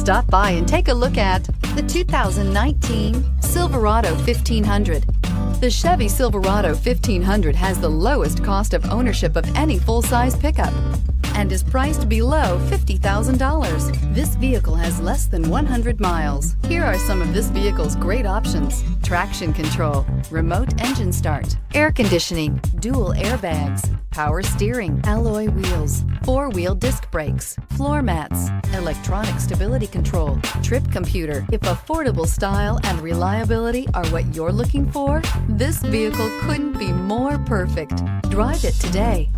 Stop by and take a look at the 2019 Silverado 1500. The Chevy Silverado 1500 has the lowest cost of ownership of any full-size pickup and is priced below $50,000. This vehicle has less than 100 miles. Here are some of this vehicle's great options: traction control, remote engine start, air conditioning, dual airbags, power steering, alloy wheels, four-wheel disc brakes, floor mats, electronic stability control, trip computer. If affordable style and reliability are what you're looking for, this vehicle couldn't be more perfect. Drive it today.